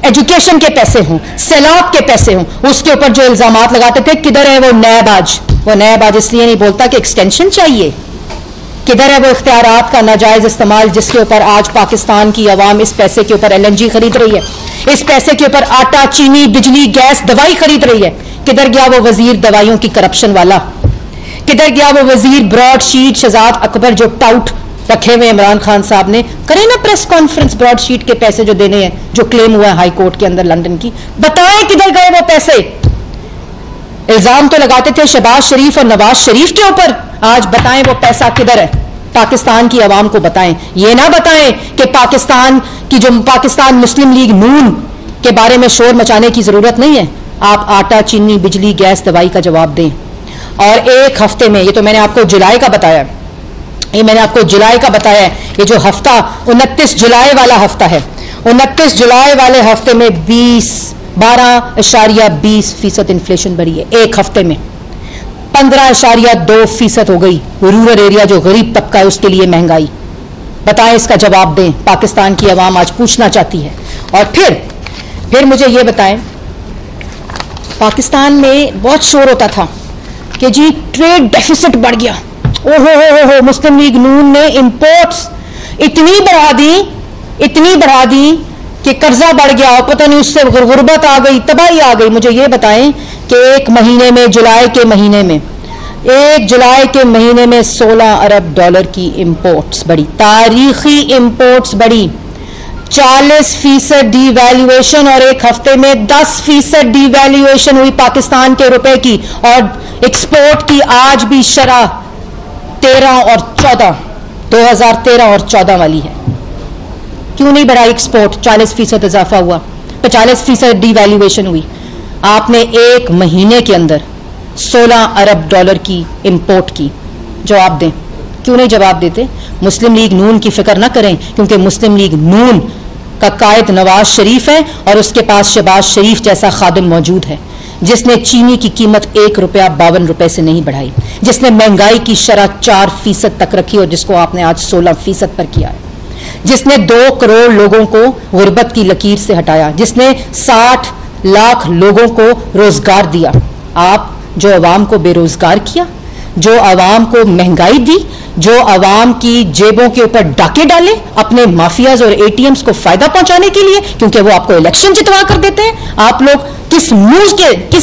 Education के पैसे हों, सैलाब के पैसे हों, उसके ऊपर जो इल्जामात लगाते थे, किधर है वो नैब आज? वो नैब आज इसलिए नहीं बोलता कि एक्सटेंशन चाहिए। किधर है वो इख्तियारात का नाजायज इस्तेमाल जिसके ऊपर आज पाकिस्तान की अवाम इस पैसे के ऊपर LNG खरीद रही है, इस पैसे के ऊपर आटा, चीनी, बिजली, गैस, दवाई खरीद रही है? किधर गया वो वजीर दवाइयों की करप्शन वाला? किधर गया वो वजीर ब्रॉडशीट शहजाद अकबर जो टाउट रखे हुए इमरान खान साहब ने? करें ना प्रेस कॉन्फ्रेंस, ब्रॉडशीट के पैसे जो देने हैं, जो क्लेम हुआ है हाई कोर्ट के अंदर लंदन की, बताएं किधर गए वो पैसे। इल्जाम तो लगाते थे शहबाज शरीफ और नवाज शरीफ के ऊपर, आज बताएं वो पैसा किधर है? पाकिस्तान की आवाम को बताएं, ये ना बताएं कि पाकिस्तान की जो पाकिस्तान मुस्लिम लीग नून के बारे में शोर मचाने की जरूरत नहीं है। आप आटा, चीनी, बिजली, गैस, दवाई का जवाब दें। और एक हफ्ते में, ये तो मैंने आपको जुलाई का बताया, ये मैंने आपको जुलाई का बताया, ये जो हफ्ता 29 जुलाई वाला हफ्ता है, 29 जुलाई वाले हफ्ते में 12.20% इन्फ्लेशन बढ़ी है। एक हफ्ते में 15.2% हो गई। रूरल एरिया जो गरीब तबका है उसके लिए महंगाई। बताएं, इसका जवाब दें। पाकिस्तान की आवाम आज पूछना चाहती है। और फिर मुझे ये बताएं, पाकिस्तान में बहुत शोर होता था कि जी ट्रेड डेफिसिट बढ़ गया, ओहो मुस्लिम लीग नून ने इंपोर्ट्स इतनी बढ़ा दी कि कर्जा बढ़ गया और पता नहीं उससे गुर्बत आ गई, तबाही आ गई। मुझे ये बताएं कि एक महीने में, जुलाई के महीने में, 1 जुलाई के महीने में 16 अरब डॉलर की इंपोर्ट्स बढ़ी, तारीखी इंपोर्ट्स बढ़ी। 40% डिवैल्यूएशन और एक हफ्ते में 10% डिवैल्यूएशन हुई पाकिस्तान के रुपए की। और एक्सपोर्ट की आज भी शरह 2013 और 14 वाली है। क्यों नहीं बढ़ा एक्सपोर्ट? 40% इजाफा हुआ, 40% डिवैल्यूएशन हुई। आपने एक महीने के अंदर 16 अरब डॉलर की इंपोर्ट की। जवाब दें, क्यों नहीं जवाब देते? मुस्लिम लीग नून की फिक्र ना करें, क्योंकि मुस्लिम लीग नून का कायद नवाज शरीफ है और उसके पास शहबाज शरीफ जैसा खादिम मौजूद है जिसने चीनी की कीमत ₹1.52 से नहीं बढ़ाई, जिसने महंगाई की शरह 4% तक रखी और जिसको आपने आज 16% पर किया है, जिसने 2 करोड़ लोगों को गुर्बत की लकीर से हटाया, जिसने 60 लाख लोगों को रोजगार दिया। आप जो अवाम को बेरोजगार किया, जो अवाम को महंगाई दी, जो अवाम की जेबों के ऊपर डाके डाले अपने माफियाज और ATMs को फायदा पहुंचाने के लिए, क्योंकि वो आपको इलेक्शन जितवा कर देते हैं। आप लोग किस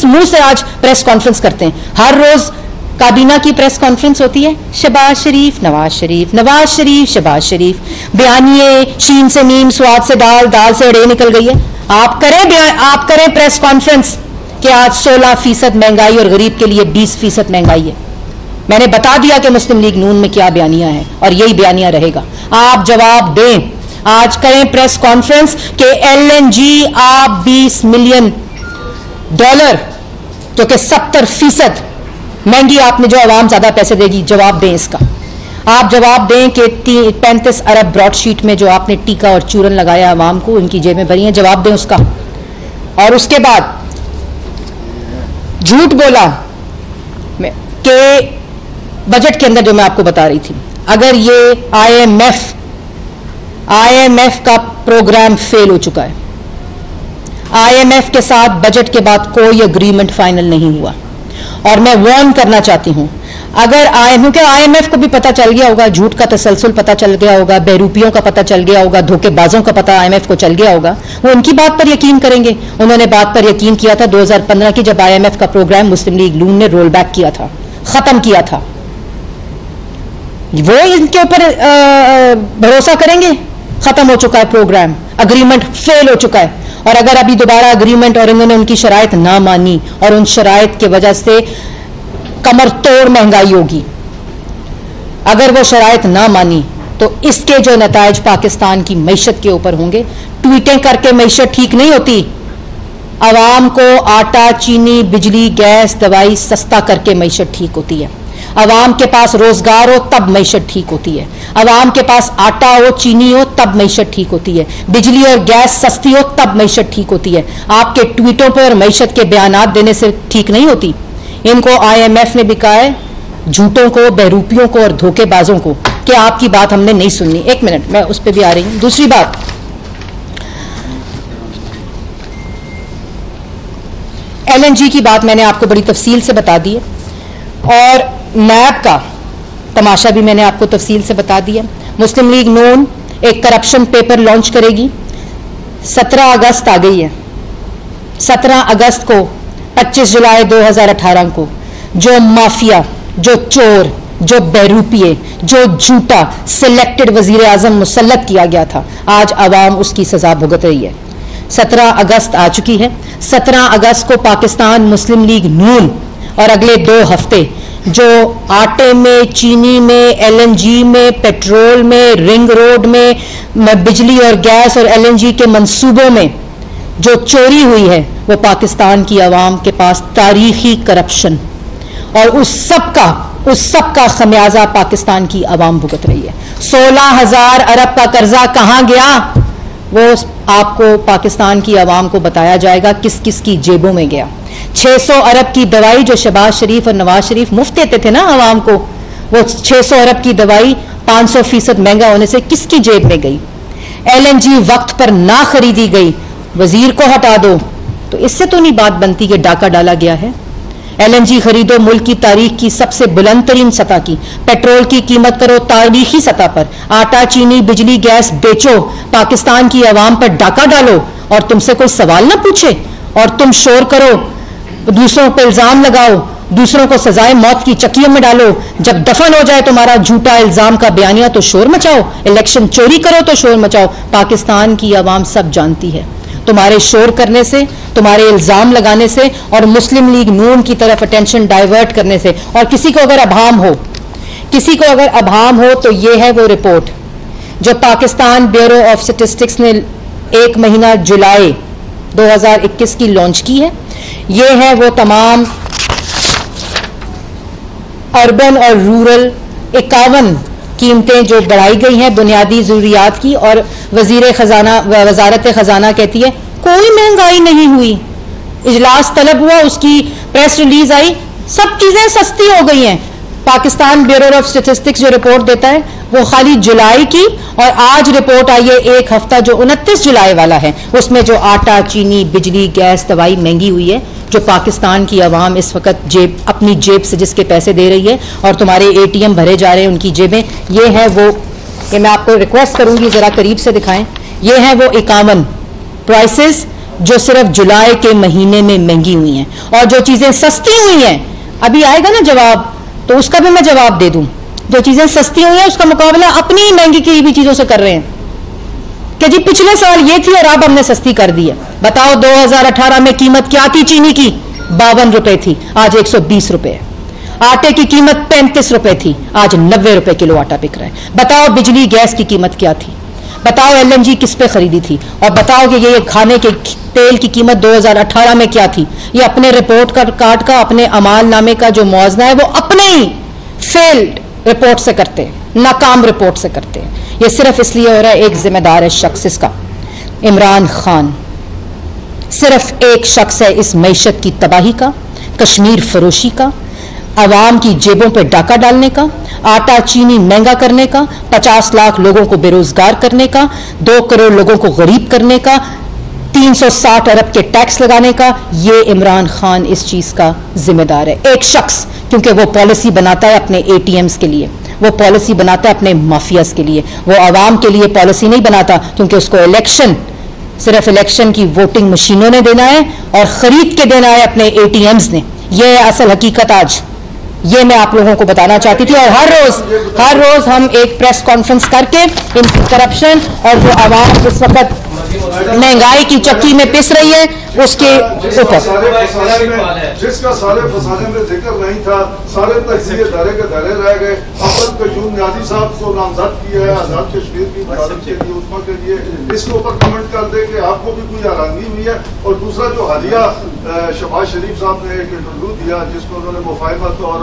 मुंह से आज प्रेस कॉन्फ्रेंस करते हैं? हर रोज काबीना की प्रेस कॉन्फ्रेंस होती है, शहबाज शरीफ, नवाज शरीफ, नवाज शरीफ, शहबाज शरीफ, बयानिए शीन से मीम, स्वाद से दाल, दाल से अड़े निकल गई है। आप करें प्रेस कॉन्फ्रेंस कि आज 16% महंगाई और गरीब के लिए 20% महंगाई है। मैंने बता दिया कि मुस्लिम लीग नून में क्या बयानिया है और यही बयानिया रहेगा। आप जवाब दें, आज करें प्रेस कॉन्फ्रेंस कि LNG आप $20 मिलियन जो कि 70% महंगी आपने जो आवाम ज्यादा पैसे देगी, जवाब दें इसका। आप जवाब दें कि 35 अरब ब्रॉडशीट में जो आपने टीका और चूरन लगाया आवाम को, उनकी जेबें भरी हैं, जवाब दें उसका। और उसके बाद झूठ बोला कि बजट के अंदर जो मैं आपको बता रही थी, अगर ये IMF का प्रोग्राम फेल हो चुका है, IMF के साथ बजट के बाद कोई एग्रीमेंट फाइनल नहीं हुआ। और मैं वार्न करना चाहती हूं, अगर क्योंकि IMF को भी पता चल गया होगा, झूठ का तसलसल पता चल गया होगा, बेरूपियों का पता चल गया होगा, धोखेबाजों का पता IMF को चल गया होगा, वो उनकी बात पर यकीन करेंगे। उन्होंने बात पर यकीन किया था 2015 की, जब IMF का प्रोग्राम मुस्लिम लीग नून ने रोल बैक किया था, खत्म किया था। वो इनके ऊपर भरोसा करेंगे? खत्म हो चुका है प्रोग्राम, अग्रीमेंट फेल हो चुका है। और अगर अभी दोबारा अग्रीमेंट और इन्होंने उनकी शराइत ना मानी और उन शराइत की वजह से कमर तोड़ महंगाई होगी, अगर वो शराइत ना मानी तो इसके जो नतायज पाकिस्तान की मईशत के ऊपर होंगे। ट्वीटें करके मईशत ठीक नहीं होती। अवाम को आटा, चीनी, बिजली, गैस, दवाई सस्ता करके मईशत ठीक होती है। अवाम के पास रोजगार हो तब मईशत ठीक होती है। अवाम के पास आटा हो, चीनी हो तब मईशत ठीक होती है। बिजली और गैस सस्ती हो तब मईशत ठीक होती है। आपके ट्वीटों पर मईशत के बयानात देने से ठीक नहीं होती। इनको IMF ने बिका है, झूठों को, बहरूपियों को और धोखेबाजों को, कि आपकी बात हमने नहीं सुननी। एक मिनट, मैं उस पर भी आ रही हूं। दूसरी बात, LNG की बात मैंने आपको बड़ी तफसील से बता दी है और नैब का तमाशा भी मैंने आपको तफसील से बता दिया। मुस्लिम लीग नून एक करप्शन पेपर लॉन्च करेगी। 17 अगस्त आ गई है। 17 अगस्त को 25 जुलाई 2018 को जो माफिया, जो चोर, जो बहरूपिये, जो झूठा सिलेक्टेड वजीर आजम मुसल्लत किया गया था, आज अवाम उसकी सजा भुगत रही है। 17 अगस्त आ चुकी है। 17 अगस्त को पाकिस्तान मुस्लिम लीग नून और अगले 2 हफ्ते जो आटे में, चीनी में, LNG में, पेट्रोल में, रिंग रोड में, बिजली और गैस और LNG के मंसूबों में जो चोरी हुई है, वो पाकिस्तान की आवाम के पास तारीखी करप्शन, और उस सब का खमियाजा पाकिस्तान की आवाम भुगत रही है। 16,000 अरब का कर्जा कहां गया, वो आपको पाकिस्तान की आवाम को बताया जाएगा किस किस की जेबों में गया। 600 अरब की दवाई जो शहबाज शरीफ और नवाज शरीफ मुफ्त देते थे ना आवाम को, वो 600 अरब की दवाई 500% महंगा होने से किसकी जेब में गई। LNG वक्त पर ना खरीदी गई, वजीर को हटा दो, तो इससे तो नहीं बात बनती कि डाका डाला गया है। LNG खरीदो मुल्क की तारीख की सबसे बुलंद तरीन सतह की, पेट्रोल की कीमत करो तारीखी सतह पर, आटा, चीनी, बिजली, गैस बेचो, पाकिस्तान की आवाम पर डाका डालो और तुमसे कोई सवाल ना पूछे, और तुम शोर करो, दूसरों पर इल्जाम लगाओ, दूसरों को सजाए मौत की चक्कियों में डालो। जब दफन हो जाए तुम्हारा झूठा इल्जाम का बयानिया तो शोर मचाओ, इलेक्शन चोरी करो तो शोर मचाओ। पाकिस्तान की आवाम सब जानती है, तुम्हारे शोर करने से, तुम्हारे इल्जाम लगाने से और मुस्लिम लीग नून की तरफ अटेंशन डाइवर्ट करने से। और किसी को अगर अभाम हो तो ये है वो रिपोर्ट जो पाकिस्तान ब्यूरो ऑफ स्टैटिस्टिक्स ने 1 महीना जुलाई 2021 की लॉन्च की है। ये है वो तमाम अर्बन और रूरल 51 कीमतें जो बढ़ाई गई हैं बुनियादी जरूरियात की, और वजारत खजाना कहती है कोई महंगाई नहीं हुई। इजलास तलब हुआ, उसकी प्रेस रिलीज आई, सब चीजें सस्ती हो गई हैं। पाकिस्तान ब्यूरो ऑफ स्टैटिस्टिक्स जो रिपोर्ट देता है वो खाली जुलाई की, और आज रिपोर्ट आई है 1 हफ्ता जो 29 जुलाई वाला है, उसमें जो आटा, चीनी, बिजली, गैस, दवाई महंगी हुई है, जो पाकिस्तान की आवाम इस वक्त अपनी जेब से जिसके पैसे दे रही है और तुम्हारे ATM भरे जा रहे हैं उनकी जेबें। ये है वो, ये मैं आपको रिक्वेस्ट करूंगी जरा करीब से दिखाएं। ये है वो 51 प्राइसेस जो सिर्फ जुलाई के महीने में महंगी हुई हैं, और जो चीजें सस्ती हुई हैं, अभी आएगा ना जवाब तो उसका भी मैं जवाब दे दूं। जो चीजें सस्ती हुई हैं उसका मुकाबला अपनी महंगी की हुई चीजों से कर रहे हैं कि जी पिछले साल ये थी और अब हमने सस्ती कर दी है। बताओ 2018 में कीमत क्या थी चीनी की? 52 रुपए थी, आज 120 रुपए है। आटे की कीमत 35 रुपए थी, आज 90 रुपए किलो आटा बिक रहा है। बताओ बिजली गैस की कीमत क्या थी? बताओ LNG किस पे खरीदी थी? और बताओ कि ये खाने के तेल की कीमत 2018 में क्या थी? ये अपने रिपोर्ट कार्ड का, अपने अमाल नामे का जो मुआवजा है वो अपने ही फेल्ड रिपोर्ट से करते हैं, नाकाम रिपोर्ट से करते हैं। ये सिर्फ इसलिए हो रहा है, एक जिम्मेदार है शख्स इसका, इमरान खान। सिर्फ एक शख्स है इस मईशत की तबाही का, कश्मीर फरोशी का, आवाम की जेबों पे डाका डालने का, आटा चीनी महंगा करने का, 50 लाख लोगों को बेरोजगार करने का, 2 करोड़ लोगों को गरीब करने का, 360 अरब के टैक्स लगाने का। ये इमरान खान इस चीज का जिम्मेदार है, एक शख्स, क्योंकि वो पॉलिसी बनाता है अपने ATMs के लिए, वो पॉलिसी बनाता है अपने माफियाज के लिए, वो आवाम के लिए पॉलिसी नहीं बनाता, क्योंकि उसको इलेक्शन सिर्फ इलेक्शन की वोटिंग मशीनों ने देना है और खरीद के देना है अपने ATMs ने। यह है असल हकीकत। आज ये मैं आप लोगों को बताना चाहती थी, और हर रोज हम एक प्रेस कॉन्फ्रेंस करके इन करप्शन और जो आवाम इस वक्त महंगाई की चक्की में पिस रही है उसके ऊपर, जिसका सारे फसाने में जिक्र नहीं था, सारे तकसीर धरे के धरे रह गए। अब्दुल कयूम नियाज़ी साहब को नामजद किया है आजाद कश्मीर की मदद के लिए, उसमा के लिए, इसके ऊपर कमेंट कर दे कि आपको भी कोई हैरानगी हुई है। और दूसरा जो हालिया शहबाज शरीफ साहब ने एक इंटरव्यू दिया जिसमें उन्होंने मुफाहमत और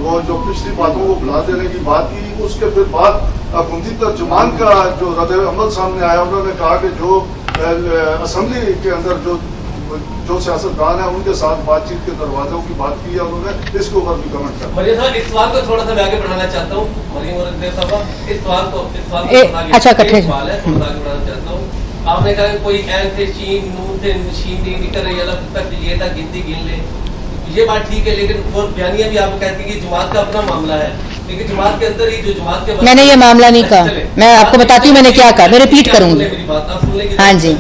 वो जो पिछली बातों को भुला देने की बात की, उसके फिर बाद हुकूमती तर्जुमान का जो रद्द अमल सामने आया, उन्होंने कहा कि जो असम्बली के अंदर जो सियासतदान है उनके साथ बातचीत के दरवाजों की बात की है उन्होंने, इसके ऊपर भी कमेंट किया। मरियम साहब, इस सवाल को थोड़ा सा मैं आगे बढ़ाना चाहता हूँ। मरियम और इस सवाल को अच्छा, सवाल है, थोड़ा आगे बढ़ाना चाहता हूँ। आपने कहा कि कोई ऐन थे, शीन, नून थे, शीन नहीं निकल रही, अलग तक ये था, गिनती गिन ले, ये बात ठीक है। लेकिन और बयानियां भी आप कहती है कि जमात का अपना मामला है, लेकिन जमात के अंदर ही जो जमात के मैंने ये मामला नहीं कहा, मैं आपको बताती हूँ मैंने क्या कहा, मैं रिपीट करूंगी। हाँ जी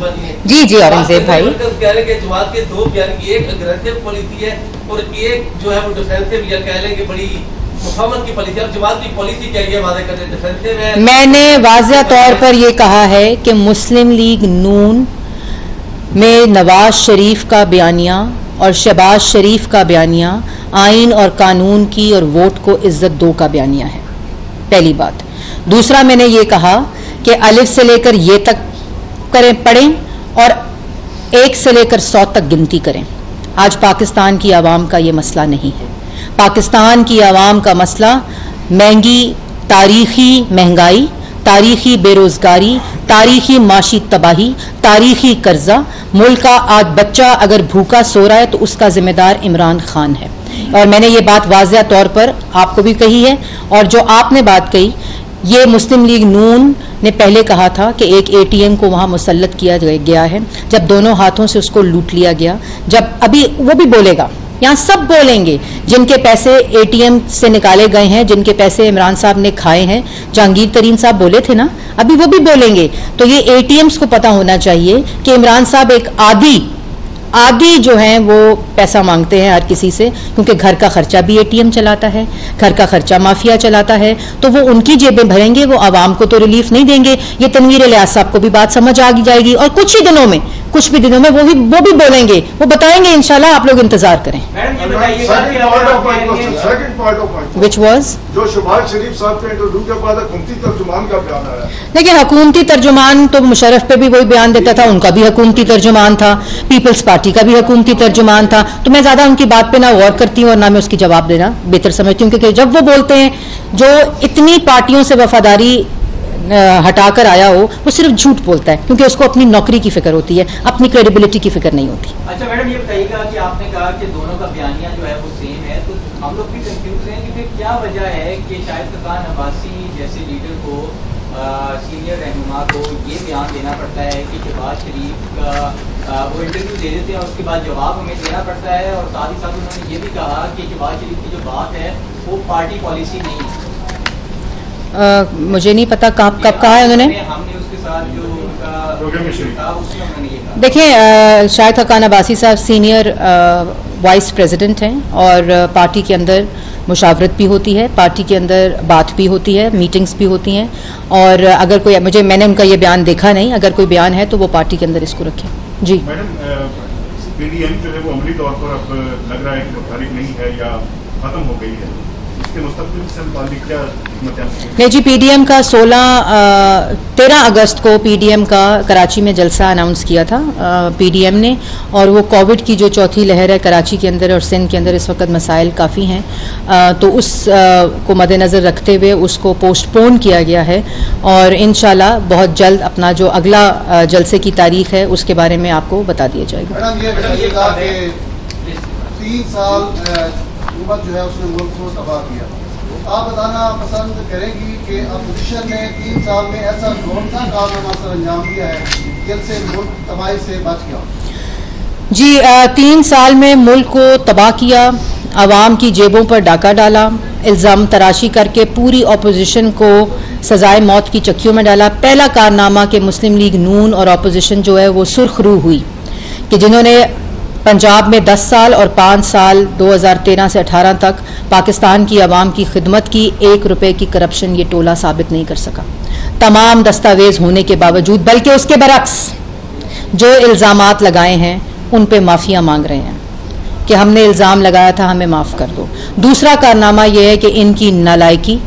जी जी औरंगजेब भाई, कह रहे कि जमात के दो बयान, एक अग्रेसिव पॉलिसी है और एक जो है वो डिफेंसिव, या कह लें कि बड़ी मुफाहमत की पॉलिसी। अब जमात की पॉलिसी क्या है, वादे करते डिफेंसिव है। मैंने वाज़ेह तौर पर ये कहा है कि मुस्लिम लीग नून में नवाज शरीफ का बयानिया और शहबाज शरीफ का बयानिया आइन और कानून की और वोट को इज्जत दो का बयानिया है, पहली बात। दूसरा मैंने ये कहा कि अलिफ से लेकर ये तक करें, पढ़ें और 1 से लेकर 100 तक गिनती करें। आज पाकिस्तान की आवाम का ये मसला नहीं है। पाकिस्तान की आवाम का मसला महंगी तारीखी महंगाई, तारीखी बेरोजगारी, तारीखी माशी तबाही, तारीखी कर्जा। मुल्क का आज बच्चा अगर भूखा सो रहा है तो उसका जिम्मेदार इमरान खान है। और मैंने ये बात वाज़ेह तौर पर आपको भी कही है, और जो आपने बात कही ये मुस्लिम लीग नून ने पहले कहा था कि एक एटीएम को वहाँ मुसल्लत किया गया है, जब दोनों हाथों से उसको लूट लिया गया। जब अभी वो भी बोलेगा, यहाँ सब बोलेंगे, जिनके पैसे एटीएम से निकाले गए हैं, जिनके पैसे इमरान साहब ने खाए हैं, जहांगीर तरीन साहब बोले थे ना, अभी वो भी बोलेंगे। तो ये एटीएम्स को पता होना चाहिए कि इमरान साहब एक आदि जो हैं वो पैसा मांगते हैं हर किसी से, क्योंकि घर का खर्चा भी एटीएम चलाता है, घर का खर्चा माफिया चलाता है, तो वो उनकी जेबें भरेंगे, वो आवाम को तो रिलीफ नहीं देंगे। ये तनवीर इलियास साहब को भी बात समझ आ जाएगी, और कुछ भी दिनों में वो भी बोलेंगे, वो बताएंगे इंशाल्लाह, आप लोग इंतजार करें। विच वॉज जो शहबाज शरीफ साहब के इंटरव्यू के बाद हुकूमती तर्जुमान का बयान आया। देखिए हुकूमती तर्जुमान तो मुशर्रफ पे भी वही बयान देता था, उनका भी हुकूमती तर्जुमान था, पीपल्स पार्टी का भी हुकूमती तर्जुमान था। तो मैं ज्यादा उनकी बात पे ना गौर करती हूँ और ना मैं उसकी जवाब देना बेहतर समझती हूँ, क्योंकि जब वो बोलते हैं जो इतनी पार्टियों से वफादारी हटाकर आया हो, वो सिर्फ झूठ बोलता है, क्योंकि उसको अपनी नौकरी की फिक्र होती है, अपनी क्रेडिबिलिटी की फिक्र नहीं होती। अच्छा मैडम, ये बताइएगा कि आपने कहा कि दोनों का बयानिया जो है वो सेम है, तो हम लोग भी कंफ्यूज हैं कि फिर क्या वजह है कि शाहिद खान अब्बासी जैसे लीडर को, सीनियर रहनुमा को ये बयान देना पड़ता है कि शहबाज शरीफ का वो इंटरव्यू दे देते हैं और उसके बाद जवाब हमें देना पड़ता है, और साथ ही साथ उन्होंने ये भी कहा कि शहबाज शरीफ की जो बात है वो पार्टी पॉलिसी नहीं है। मुझे नहीं पता कब कहा है उन्होंने। हमने उसके साथ जो उनका उसमें उन्होंने ये कहा। देखिए शाहिद खान अब्बासी साहब सीनियर वाइस प्रेसिडेंट हैं, और पार्टी के अंदर मुशावरत भी होती है, पार्टी के अंदर बात भी होती है, मीटिंग्स भी होती हैं, और अगर कोई मैंने उनका ये बयान देखा नहीं, अगर कोई बयान है तो वो पार्टी के अंदर इसको रखें। जी मैडम, पीडीएम जो है वो अमली तौर पर अब लग रहा है कि मुखालिफ नहीं है या खत्म हो गई है, इसके मुस्तकबिल से मुताल्लिक क्या नहीं जी, पीडीएम का 13 अगस्त को पीडीएम का कराची में जलसा अनाउंस किया था पीडीएम ने, और वो कोविड की जो चौथी लहर है कराची के अंदर और सिंध के अंदर इस वक्त मसाइल काफ़ी हैं, तो उस को मद्देनज़र रखते हुए उसको पोस्टपोन किया गया है, और इंशाल्लाह बहुत जल्द अपना जो अगला जलसे की तारीख है उसके बारे में आपको बता दिया जाएगा। मैडम ये बताइएगा कि 3 साल हुकूमत जो है उसने मुल्क को तबाह किया, आप बताना पसंद करेंगी कि अपोजिशन ने 3 साल में ऐसा कौन सा कारनामा सर अंजाम दिया है जिससे मुल्क तबाही से बच गया? जी 3 साल में मुल्क को तबाह किया, आवाम की जेबों पर डाका डाला, इल्ज़ाम तराशी करके पूरी अपोजिशन को सजाए मौत की चक्कियों में डाला। पहला कारनामा कि मुस्लिम लीग नून और अपोजिशन जो है वो सुर्ख रू हुई कि जिन्होंने पंजाब में 10 साल और 5 साल 2013 से 18 तक पाकिस्तान की आवाम की खिदमत की, 1 रुपए की करप्शन ये टोला साबित नहीं कर सका, तमाम दस्तावेज होने के बावजूद, बल्कि उसके बरक्स जो इल्ज़ामात लगाए हैं उन पे माफ़िया मांग रहे हैं कि हमने इल्ज़ाम लगाया था, हमें माफ़ कर दो। दूसरा कारनामा यह है कि इनकी नालायकी,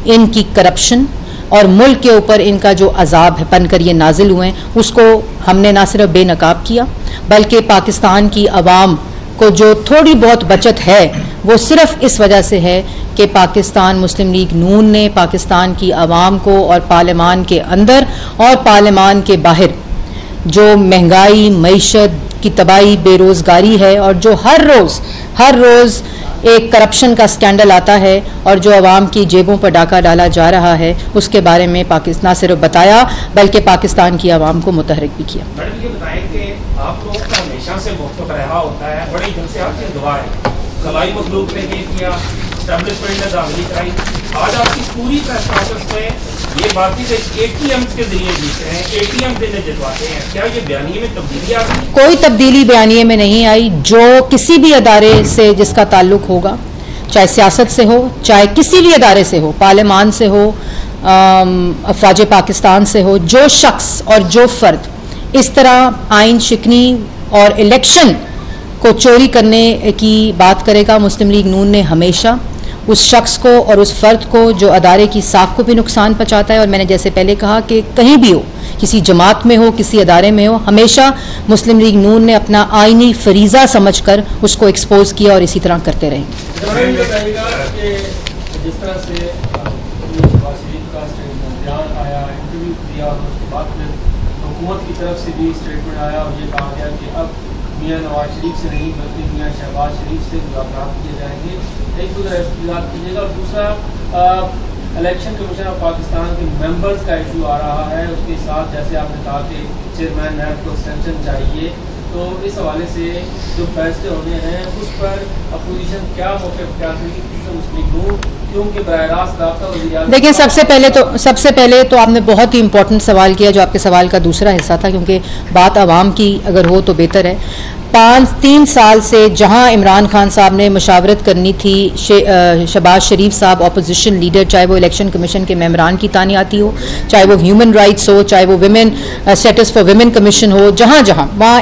इनकी करप्शन और मुल्क के ऊपर इनका जो अजाब है बनकर ये नाजिल हुए हैं, उसको हमने ना सिर्फ बेनकाब किया बल्कि पाकिस्तान की आवाम को जो थोड़ी बहुत बचत है वो सिर्फ इस वजह से है कि पाकिस्तान मुस्लिम लीग नून ने पाकिस्तान की आवाम को और पार्लियामान के अंदर और पार्लियामान के बाहर जो महंगाई, मईशत, की तबाही, बेरोज़गारी है, और जो हर रोज़ एक करप्शन का स्कैंडल आता है और जो अवाम की जेबों पर डाका डाला जा रहा है, उसके बारे में पाकिस्तान न सिर्फ बताया बल्कि पाकिस्तान की आवाम को मुतहरिक भी किया। मैडम, ये बताएं कि आप लोगों का हमेशा से मौक़िफ़ रहा होता है, बड़ी दिन से आपकी दुआ है, खलाई मखलूक ने ये किया, एस्टेब्लिशमेंट ने दाखिली कराई, आज आपकी पूरी प्रेस कॉन्फ्रेंस में ये बात थी कि ATM के जरिए जीते हैं, ATM से जितवाते हैं, क्या ये बयानिए में तब्दीली आ गई? कोई तब्दीली बयानिए में नहीं आई। जो किसी भी अदारे से जिसका ताल्लुक होगा, चाहे सियासत से हो, चाहे किसी भी अदारे से हो, पार्लियामान से हो, अफवाज पाकिस्तान से हो, जो शख्स और जो फ़र्द इस तरह आइन शिकनी और इलेक्शन को चोरी करने की बात करेगा, मुस्लिम लीग नून ने हमेशा उस शख्स को और उस फ़र्द को जो अदारे की साख को भी नुकसान पहुँचाता है, और मैंने जैसे पहले कहा कि कहीं भी हो, किसी जमात में हो, किसी अदारे में हो, हमेशा मुस्लिम लीग नून ने अपना आइनी फरीज़ा समझकर उसको एक्सपोज किया और इसी तरह करते रहेंगे। जिस तरह से बयान आया, इंटरव्यू दिया, और उसके बाद फिर हुकूमत की तरफ से भी स्टेटमेंट आया और ये कहा गया कि अब मियाँ नवाज शरीफ से नहीं बल्कि मियाँ शहबाज शरीफ से मुलाकात किए जाएंगे। एक तो इख्तिलाफ कीजिएगा, और दूसरा इलेक्शन कमीशन ऑफ पाकिस्तान के मेंबर्स का इशू आ रहा है, उसके साथ जैसे आपने कहा कि चेयरमैन नैब को एक्सटेंशन चाहिए, तो इस हवाले से जो फैसले होने हैं उस पर अपोजिशन क्या मौक़िफ़ क्या क्योंकि बराह रास्त रब्ता। देखिए, सबसे पहले तो आपने बहुत ही इंपॉर्टेंट सवाल किया, जो आपके सवाल का दूसरा हिस्सा था, क्योंकि बात आवाम की अगर हो तो बेहतर है। 3 साल से जहां इमरान खान साहब ने मुशावरत करनी थी, शहबाज शरीफ साहब अपोजिशन लीडर, चाहे वो इलेक्शन कमीशन के मेंबरान की तानीयाती हो, चाहे वो ह्यूमन राइट्स हो, चाहे वो women status for women commission हो, जहां वहाँ